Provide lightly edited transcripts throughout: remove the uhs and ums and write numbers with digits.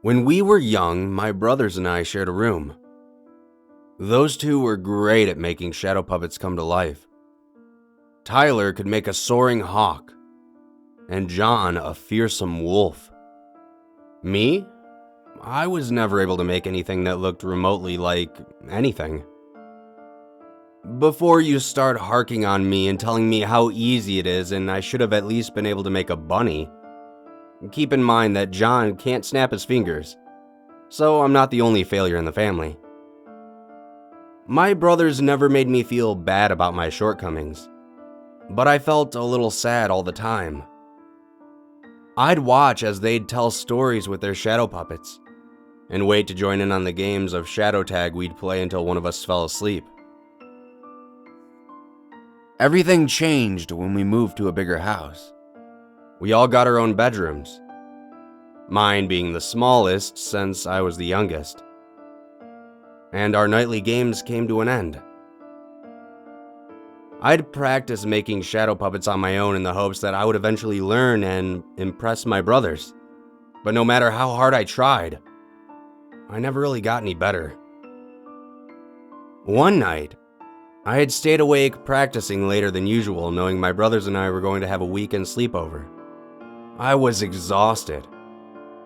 When we were young, my brothers and I shared a room. Those two were great at making shadow puppets come to life. Tyler could make a soaring hawk, and John a fearsome wolf. Me? I was never able to make anything that looked remotely like anything. Before you start harking on me and telling me how easy it is and I should have at least been able to make a bunny, keep in mind that John can't snap his fingers, so I'm not the only failure in the family. My brothers never made me feel bad about my shortcomings, but I felt a little sad all the time. I'd watch as they'd tell stories with their shadow puppets, and wait to join in on the games of shadow tag we'd play until one of us fell asleep. Everything changed when we moved to a bigger house. We all got our own bedrooms, mine being the smallest since I was the youngest. And our nightly games came to an end. I'd practice making shadow puppets on my own in the hopes that I would eventually learn and impress my brothers. But no matter how hard I tried, I never really got any better. One night, I had stayed awake practicing later than usual, knowing my brothers and I were going to have a weekend sleepover. I was exhausted,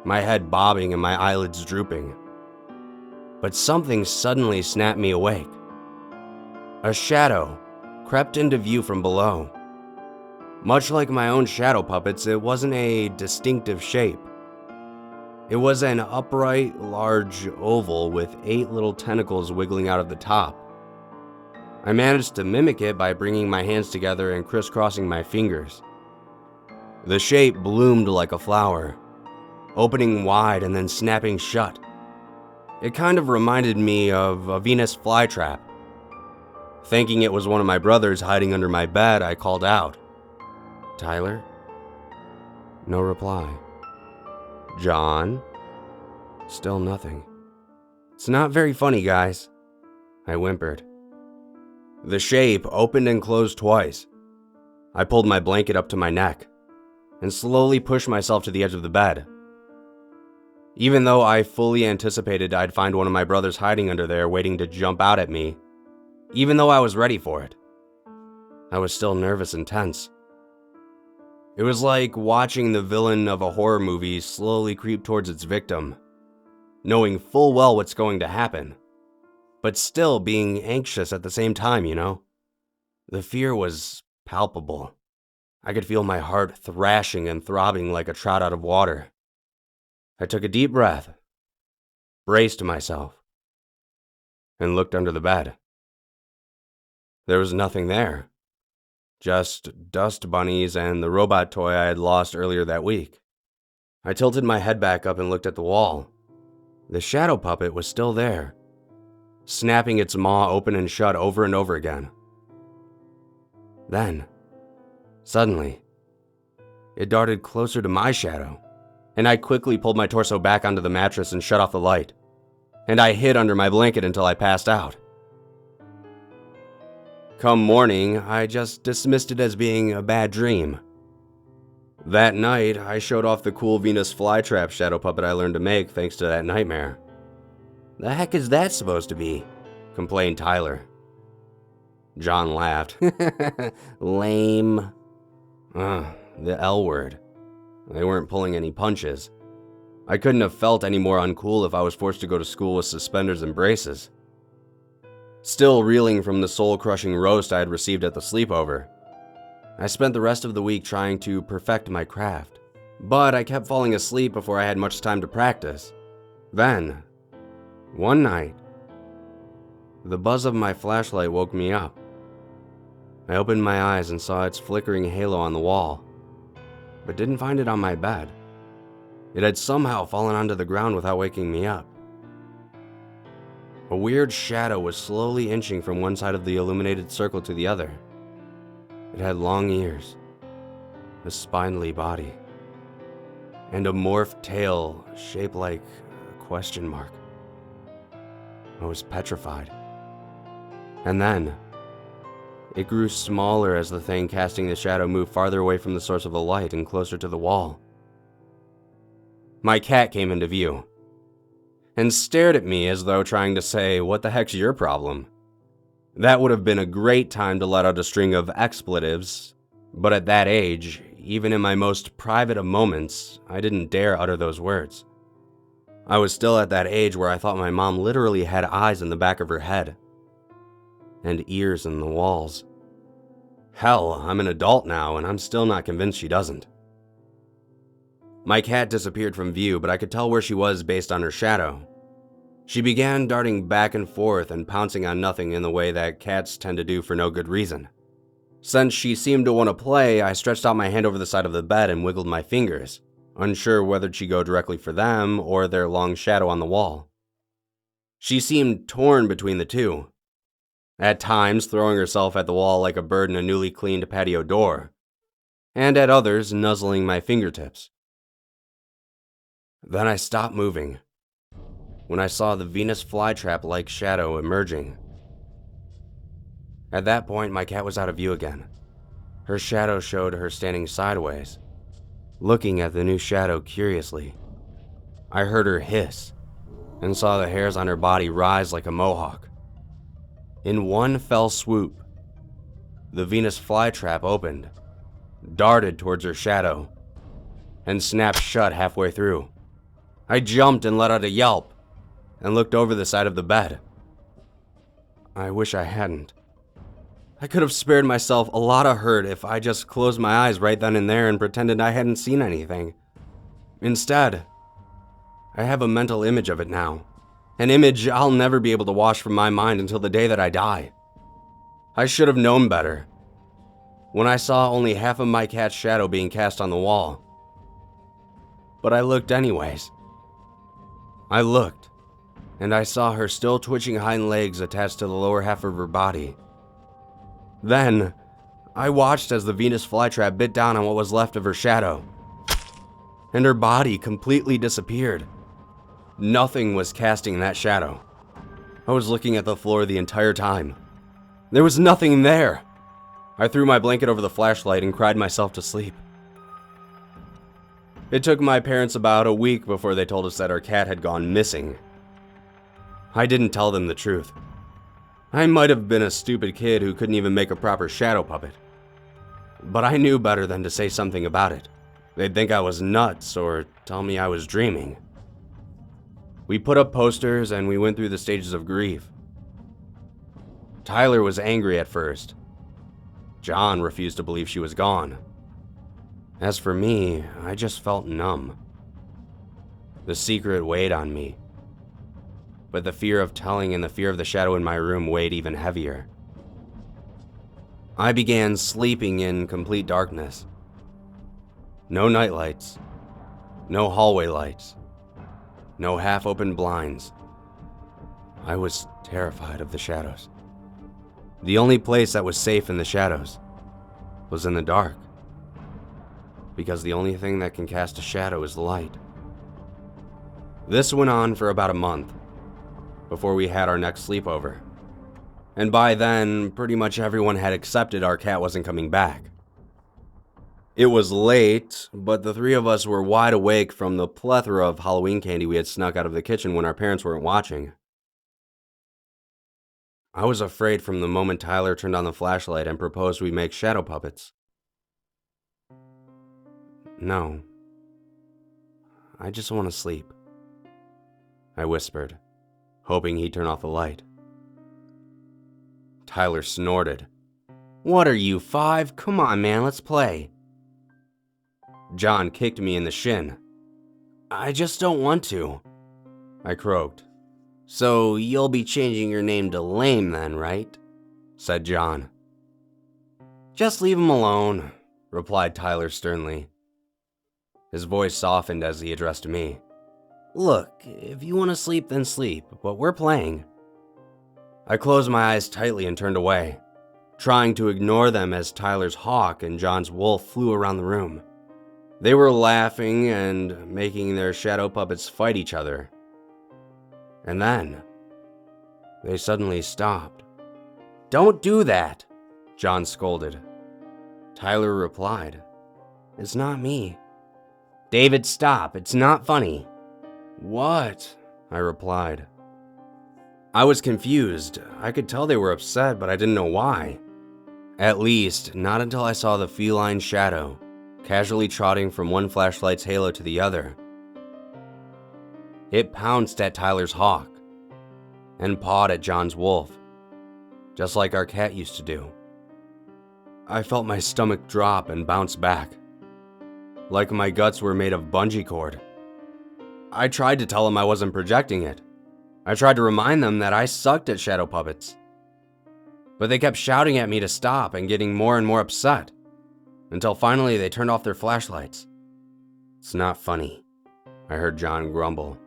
my head bobbing and my eyelids drooping. But something suddenly snapped me awake. A shadow crept into view from below. Much like my own shadow puppets, it wasn't a distinctive shape. It was an upright, large oval with 8 little tentacles wiggling out of the top. I managed to mimic it by bringing my hands together and crisscrossing my fingers. The shape bloomed like a flower, opening wide and then snapping shut. It kind of reminded me of a Venus flytrap. Thinking it was one of my brothers hiding under my bed, I called out, "Tyler?" No reply. "John?" Still nothing. "It's not very funny, guys," I whimpered. The shape opened and closed twice. I pulled my blanket up to my neck and slowly pushed myself to the edge of the bed. Even though I fully anticipated I'd find one of my brothers hiding under there waiting to jump out at me, even though I was ready for it, I was still nervous and tense. It was like watching the villain of a horror movie slowly creep towards its victim, knowing full well what's going to happen, but still being anxious at the same time, you know? The fear was palpable. I could feel my heart thrashing and throbbing like a trout out of water. I took a deep breath, braced myself, and looked under the bed. There was nothing there. Just dust bunnies and the robot toy I had lost earlier that week. I tilted my head back up and looked at the wall. The shadow puppet was still there, snapping its maw open and shut over and over again. Then, suddenly, it darted closer to my shadow, and I quickly pulled my torso back onto the mattress and shut off the light, and I hid under my blanket until I passed out. Come morning, I just dismissed it as being a bad dream. That night, I showed off the cool Venus flytrap shadow puppet I learned to make thanks to that nightmare. "The heck is that supposed to be?" complained Tyler. John laughed. "Lame." The L word. They weren't pulling any punches. I couldn't have felt any more uncool if I was forced to go to school with suspenders and braces. Still reeling from the soul-crushing roast I had received at the sleepover, I spent the rest of the week trying to perfect my craft, but I kept falling asleep before I had much time to practice. Then, one night, the buzz of my flashlight woke me up. I opened my eyes and saw its flickering halo on the wall, but didn't find it on my bed. It had somehow fallen onto the ground without waking me up. A weird shadow was slowly inching from one side of the illuminated circle to the other. It had long ears, a spindly body, and a morphed tail shaped like a question mark. I was petrified. And then, it grew smaller as the thing casting the shadow moved farther away from the source of the light and closer to the wall. My cat came into view, and stared at me as though trying to say, "What the heck's your problem?" That would have been a great time to let out a string of expletives, but at that age, even in my most private of moments, I didn't dare utter those words. I was still at that age where I thought my mom literally had eyes in the back of her head and ears in the walls. Hell, I'm an adult now and I'm still not convinced she doesn't. My cat disappeared from view, but I could tell where she was based on her shadow. She began darting back and forth and pouncing on nothing in the way that cats tend to do for no good reason. Since she seemed to want to play, I stretched out my hand over the side of the bed and wiggled my fingers, unsure whether she'd go directly for them or their long shadow on the wall. She seemed torn between the two, at times throwing herself at the wall like a bird in a newly cleaned patio door, and at others nuzzling my fingertips. Then I stopped moving when I saw the Venus flytrap-like shadow emerging. At that point, my cat was out of view again. Her shadow showed her standing sideways, looking at the new shadow curiously. I heard her hiss and saw the hairs on her body rise like a mohawk. In one fell swoop, the Venus flytrap opened, darted towards her shadow, and snapped shut halfway through. I jumped and let out a yelp and looked over the side of the bed. I wish I hadn't. I could have spared myself a lot of hurt if I just closed my eyes right then and there and pretended I hadn't seen anything. Instead, I have a mental image of it now. An image I'll never be able to wash from my mind until the day that I die. I should have known better when I saw only half of my cat's shadow being cast on the wall. But I looked anyways. I looked, and I saw her still twitching hind legs attached to the lower half of her body. Then, I watched as the Venus flytrap bit down on what was left of her shadow, and her body completely disappeared. Nothing was casting that shadow. I was looking at the floor the entire time. There was nothing there. I threw my blanket over the flashlight and cried myself to sleep. It took my parents about a week before they told us that our cat had gone missing. I didn't tell them the truth. I might have been a stupid kid who couldn't even make a proper shadow puppet. But I knew better than to say something about it. They'd think I was nuts or tell me I was dreaming. We put up posters and we went through the stages of grief. Tyler was angry at first. John refused to believe she was gone. As for me, I just felt numb. The secret weighed on me, but the fear of telling and the fear of the shadow in my room weighed even heavier. I began sleeping in complete darkness. No nightlights, no hallway lights, no half-open blinds. I was terrified of the shadows. The only place that was safe in the shadows was in the dark, because the only thing that can cast a shadow is light. This went on for about a month before we had our next sleepover, and by then, pretty much everyone had accepted our cat wasn't coming back. It was late, but the three of us were wide awake from the plethora of Halloween candy we had snuck out of the kitchen when our parents weren't watching. I was afraid from the moment Tyler turned on the flashlight and proposed we make shadow puppets. No. I just want to sleep, I whispered, hoping he'd turn off the light. Tyler snorted. What are you, 5? Come on, man, let's play. John kicked me in the shin. I just don't want to, I croaked. So you'll be changing your name to Lame then, right? Said John. Just leave him alone, replied Tyler sternly. His voice softened as he addressed me. Look, if you want to sleep, then sleep, but we're playing. I closed my eyes tightly and turned away, trying to ignore them as Tyler's hawk and John's wolf flew around the room. They were laughing and making their shadow puppets fight each other. And then, they suddenly stopped. Don't do that, John scolded. Tyler replied, It's not me. David, stop. It's not funny. What? I replied. I was confused. I could tell they were upset, but I didn't know why. At least, not until I saw the feline shadow, casually trotting from one flashlight's halo to the other. It pounced at Tyler's hawk and pawed at John's wolf, just like our cat used to do. I felt my stomach drop and bounce back, like my guts were made of bungee cord. I tried to tell them I wasn't projecting it. I tried to remind them that I sucked at shadow puppets. But they kept shouting at me to stop and getting more and more upset, until finally they turned off their flashlights. It's not funny, I heard John grumble.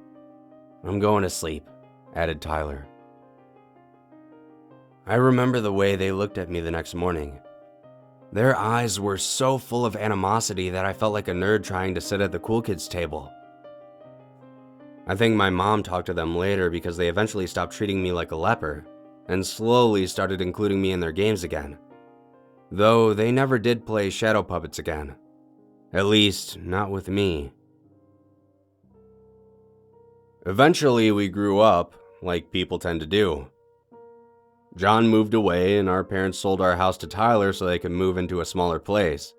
I'm going to sleep, added Tyler. I remember the way they looked at me the next morning. Their eyes were so full of animosity that I felt like a nerd trying to sit at the cool kids table. I think my mom talked to them later because they eventually stopped treating me like a leper and slowly started including me in their games again. Though they never did play shadow puppets again. At least, not with me. Eventually, we grew up, like people tend to do. John moved away and our parents sold our house to Tyler so they could move into a smaller place.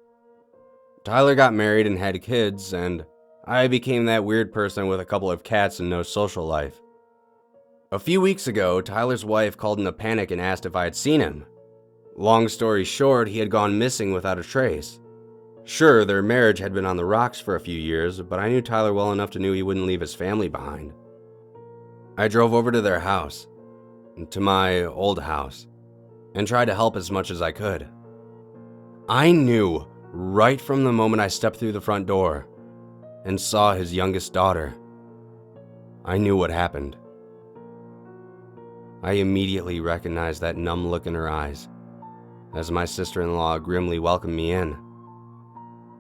Tyler got married and had kids, and I became that weird person with a couple of cats and no social life. A few weeks ago, Tyler's wife called in a panic and asked if I had seen him. Long story short, he had gone missing without a trace. Sure, their marriage had been on the rocks for a few years, but I knew Tyler well enough to know he wouldn't leave his family behind. I drove over to their house, to my old house, and tried to help as much as I could. I knew right from the moment I stepped through the front door and saw his youngest daughter. I knew what happened. I immediately recognized that numb look in her eyes as my sister-in-law grimly welcomed me in.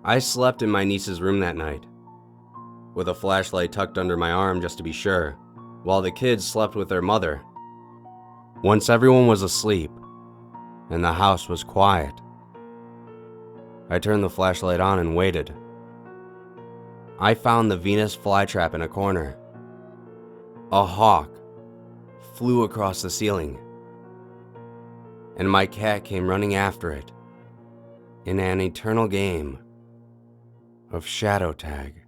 I slept in my niece's room that night, with a flashlight tucked under my arm just to be sure, while the kids slept with their mother. Once everyone was asleep and the house was quiet, I turned the flashlight on and waited. I found the Venus flytrap in a corner. A hawk flew across the ceiling, and my cat came running after it in an eternal game of shadow tag.